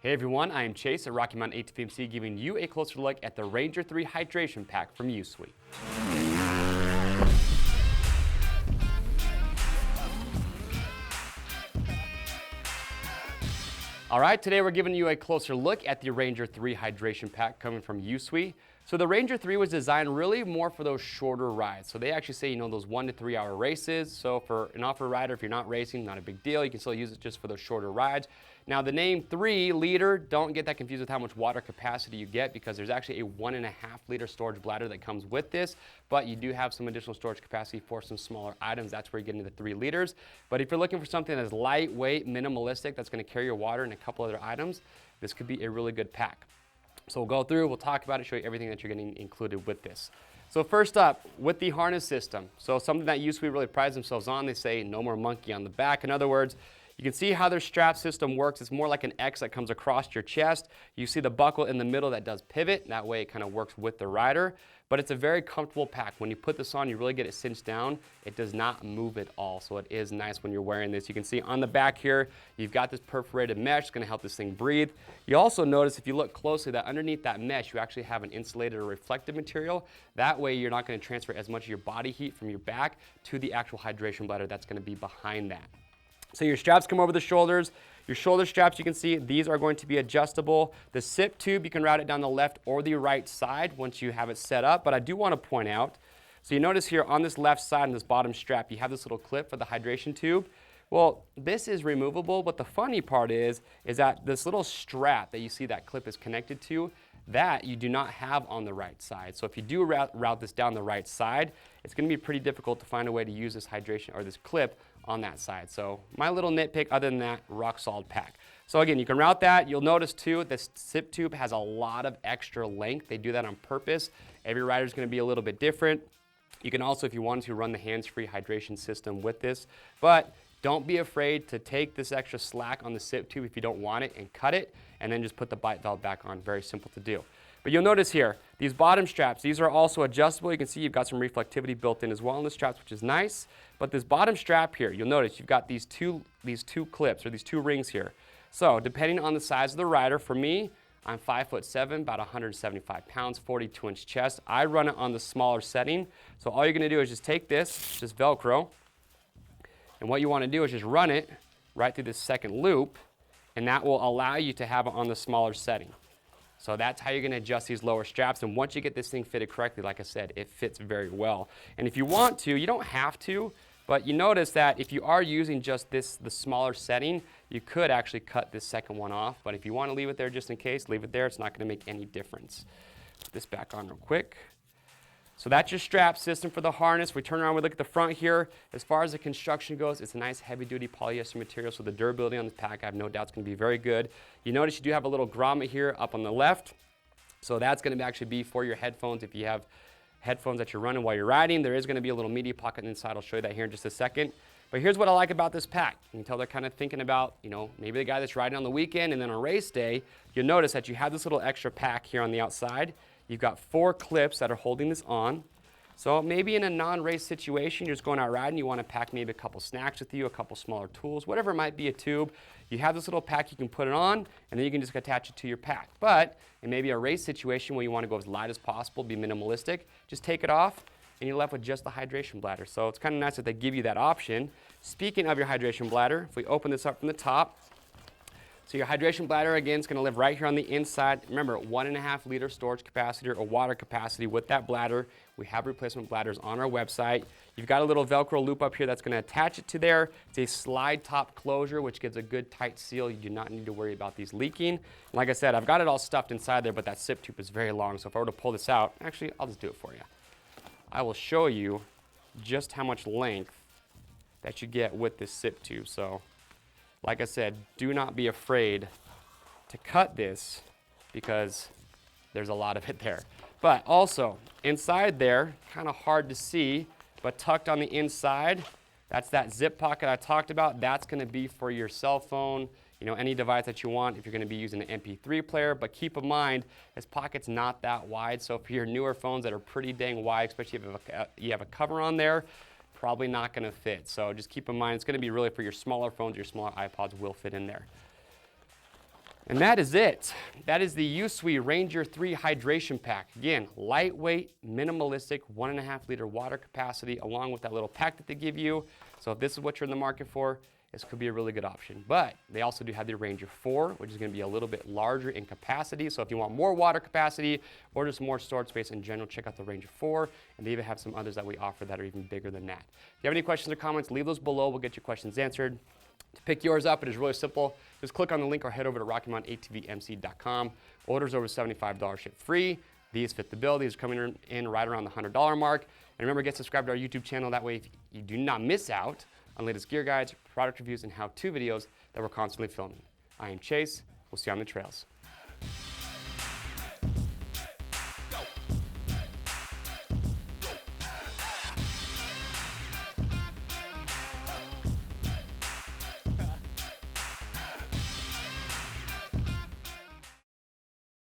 Hey everyone, I am Chase at Rocky Mountain ATVMC giving you a closer look at the Ranger 3 Hydration Pack from USWE. All right, today we're giving you a closer look at the Ranger 3 Hydration Pack coming from USWE. So the Ranger 3 was designed really more for those shorter rides. So they actually say, those 1 to 3 hour races. So for an off-road rider, if you're not racing, not a big deal. You can still use it just for those shorter rides. Now the name 3 liter, don't get that confused with how much water capacity you get because there's actually a 1.5 liter storage bladder that comes with this, but you do have some additional storage capacity for some smaller items. That's where you get into the 3 liters. But if you're looking for something that's lightweight, minimalistic, that's gonna carry your water and a couple other items, this could be a really good pack. So we'll go through, we'll talk about it, show you everything that you're getting included with this. So first up, with the harness system. So something that USWE really prides themselves on, they say no more monkey on the back. In other words, you can see how their strap system works. It's more like an X that comes across your chest. You see the buckle in the middle that does pivot. That way it kind of works with the rider. But it's a very comfortable pack. When you put this on, you really get it cinched down. It does not move at all. So it is nice when you're wearing this. You can see on the back here, you've got this perforated mesh. It's going to help this thing breathe. You also notice if you look closely that underneath that mesh, you actually have an insulated or reflective material. That way you're not going to transfer as much of your body heat from your back to the actual hydration bladder that's going to be behind that. So your straps come over the shoulders. Your shoulder straps, you can see, these are going to be adjustable. The sip tube, you can route it down the left or the right side once you have it set up. But I do want to point out, so you notice here on this left side, on this bottom strap, you have this little clip for the hydration tube. Well, this is removable, but the funny part is that this little strap that you see that clip is connected to, that you do not have on the right side. So if you do route this down the right side, it's going to be pretty difficult to find a way to use this hydration or this clip on that side. So my little nitpick, other than that, rock solid pack. So again, you can route that. You'll notice too, this sip tube has a lot of extra length. They do that on purpose. Every rider is going to be a little bit different. You can also, if you want to, run the hands-free hydration system with this, but don't be afraid to take this extra slack on the sip tube if you don't want it and cut it, and then just put the bite valve back on. Very simple to do. But you'll notice here, these bottom straps, these are also adjustable. You can see you've got some reflectivity built in as well in the straps, which is nice. But this bottom strap here, you'll notice you've got these two clips or these 2 rings here. So depending on the size of the rider, for me, I'm 5'7", about 175 pounds, 42-inch chest. I run it on the smaller setting. So all you're gonna do is just take this, just Velcro, and what you wanna do is just run it right through this second loop, and that will allow you to have it on the smaller setting. So that's how you're gonna adjust these lower straps. And once you get this thing fitted correctly, like I said, it fits very well. And if you want to, you don't have to, but you notice that if you are using just the smaller setting, you could actually cut this second one off. But if you wanna leave it there just in case, leave it there. It's not gonna make any difference. Put this back on real quick. So that's your strap system for the harness. We turn around, we look at the front here. As far as the construction goes, it's a nice heavy-duty polyester material, so the durability on this pack, I have no doubt, is going to be very good. You notice you do have a little grommet here up on the left, so that's going to actually be for your headphones. If you have headphones that you're running while you're riding, there is going to be a little media pocket inside. I'll show you that here in just a second. But here's what I like about this pack. You can tell they're kind of thinking about, maybe the guy that's riding on the weekend and then on race day, you'll notice that you have this little extra pack here on the outside. You've got 4 clips that are holding this on. So maybe in a non-race situation, you're just going out riding, you want to pack maybe a couple snacks with you, a couple smaller tools, whatever it might be, a tube. You have this little pack, you can put it on, and then you can just attach it to your pack. But in maybe a race situation where you want to go as light as possible, be minimalistic, just take it off, and you're left with just the hydration bladder. So it's kind of nice that they give you that option. Speaking of your hydration bladder, if we open this up from the top, so your hydration bladder, again, is going to live right here on the inside. Remember, 1.5 liter storage capacity or water capacity with that bladder. We have replacement bladders on our website. You've got a little Velcro loop up here that's going to attach it to there. It's a slide top closure, which gives a good tight seal. You do not need to worry about these leaking. Like I said, I've got it all stuffed inside there, but that sip tube is very long. So if I were to pull this out, actually, I'll just do it for you. I will show you just how much length that you get with this sip tube. So, like I said, do not be afraid to cut this because there's a lot of it there. But also, inside there, kind of hard to see, but tucked on the inside, that's that zip pocket I talked about. That's going to be for your cell phone, any device that you want if you're going to be using an MP3 player. But keep in mind, this pocket's not that wide. So for your newer phones that are pretty dang wide, especially if you have a cover on there, probably not going to fit. So just keep in mind, it's going to be really for your smaller phones, your smaller iPods will fit in there. And that is it. That is the USWE Ranger 3 Hydration Pack. Again, lightweight, minimalistic, 1.5 liter water capacity, along with that little pack that they give you. So if this is what you're in the market for, this could be a really good option. But they also do have the Ranger 4, which is going to be a little bit larger in capacity. So if you want more water capacity or just more storage space in general, check out the Ranger 4. And they even have some others that we offer that are even bigger than that. If you have any questions or comments, leave those below. We'll get your questions answered. To pick yours up, it is really simple. Just click on the link or head over to RockyMountainATVMC.com. Orders over $75 ship free. These fit the bill. These are coming in right around the $100 mark. And remember, get subscribed to our YouTube channel. That way if you do not miss out on latest gear guides, product reviews, and how-to videos that we're constantly filming. I am Chase. We'll see you on the trails.